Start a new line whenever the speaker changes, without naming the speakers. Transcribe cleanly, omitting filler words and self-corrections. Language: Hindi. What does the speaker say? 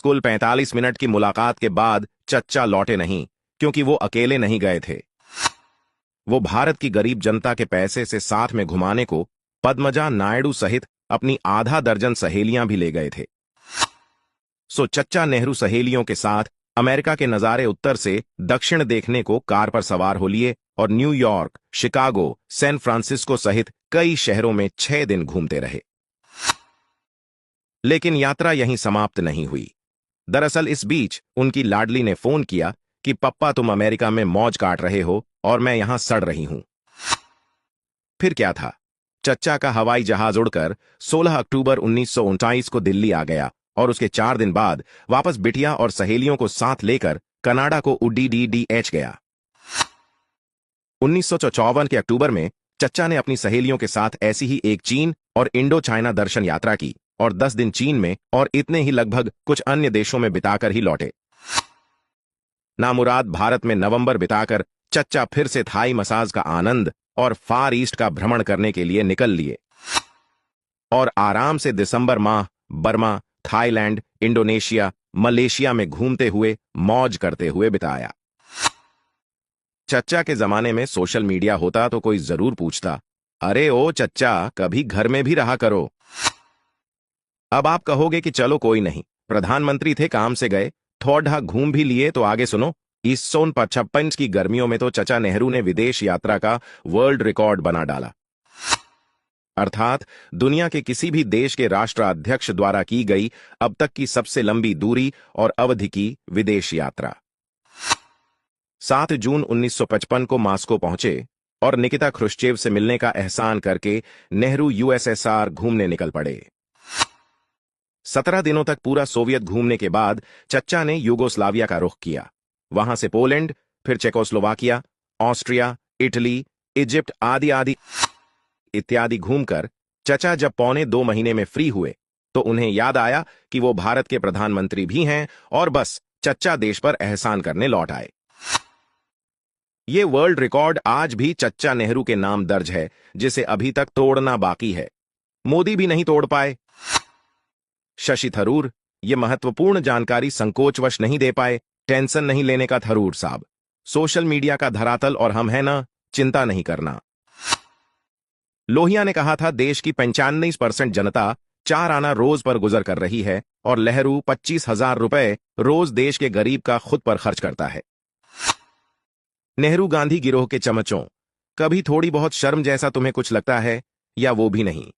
कुल 45 मिनट की मुलाकात के बाद चच्चा लौटे नहीं, क्योंकि वो अकेले नहीं गए थे। वो भारत की गरीब जनता के पैसे से साथ में घुमाने को पद्मजा नायडू सहित अपनी आधा दर्जन सहेलियां भी ले गए थे। सो चच्चा नेहरू सहेलियों के साथ अमेरिका के नजारे उत्तर से दक्षिण देखने को कार पर सवार हो लिए और न्यूयॉर्क, शिकागो, सैन फ्रांसिस्को सहित कई शहरों में 6 दिन घूमते रहे। लेकिन यात्रा यहीं समाप्त नहीं हुई। दरअसल इस बीच उनकी लाडली ने फोन किया कि पप्पा तुम अमेरिका में मौज काट रहे हो और मैं यहां सड़ रही हूं। फिर क्या था, चच्चा का हवाई जहाज उड़कर 16 अक्टूबर 1939 को दिल्ली आ गया और उसके 4 दिन बाद वापस बिटिया और सहेलियों को साथ लेकर कनाडा को उडीडीडीएच गया। 1954 के अक्टूबर में चच्चा ने अपनी सहेलियों के साथ ऐसी ही एक चीन और इंडो चाइना दर्शन यात्रा की और 10 दिन चीन में और इतने ही लगभग कुछ अन्य देशों में बिताकर ही लौटे। नामुराद भारत में नवंबर बिताकर चच्चा फिर से थाई मसाज का आनंद और फार ईस्ट का भ्रमण करने के लिए निकल लिए और आराम से दिसंबर माह बर्मा, थाईलैंड, इंडोनेशिया, मलेशिया में घूमते हुए मौज करते हुए बिताया। चच्चा के जमाने में सोशल मीडिया होता तो कोई जरूर पूछता, अरे ओ चच्चा, कभी घर में भी रहा करो। अब आप कहोगे कि चलो कोई नहीं, प्रधानमंत्री थे, काम से गए, थोड़ा घूम भी लिए, तो आगे सुनो। इस 1955 की गर्मियों में तो चचा नेहरू ने विदेश यात्रा का वर्ल्ड रिकॉर्ड बना डाला। अर्थात दुनिया के किसी भी देश के राष्ट्राध्यक्ष द्वारा की गई अब तक की सबसे लंबी दूरी और अवधि की विदेश यात्रा। 7 जून 1955 को मास्को पहुंचे और निकिता ख्रुश्चेव से मिलने का एहसान करके नेहरू यूएसएसआर घूमने निकल पड़े। 17 दिनों तक पूरा सोवियत घूमने के बाद चच्चा ने यूगोस्लाविया का रुख किया। वहां से पोलैंड, फिर चेकोस्लोवाकिया, ऑस्ट्रिया, इटली, इजिप्ट आदि इत्यादि घूमकर चचा जब 1.25 महीने में फ्री हुए तो उन्हें याद आया कि वो भारत के प्रधानमंत्री भी हैं और बस चच्चा देश पर एहसान करने लौट आए। ये वर्ल्ड रिकॉर्ड आज भी चच्चा नेहरू के नाम दर्ज है, जिसे अभी तक तोड़ना बाकी है। मोदी भी नहीं तोड़ पाए। शशि थरूर ये महत्वपूर्ण जानकारी संकोचवश नहीं दे पाए। टेंशन नहीं लेने का थरूर साहब, सोशल मीडिया का धरातल और हम है ना, चिंता नहीं करना। लोहिया ने कहा था देश की 95% जनता 4 आना रोज पर गुजर कर रही है और नेहरू 25,000 रुपए रोज देश के गरीब का खुद पर खर्च करता है। नेहरू गांधी गिरोह के चमचों, कभी थोड़ी बहुत शर्म जैसा तुम्हें कुछ लगता है या वो भी नहीं?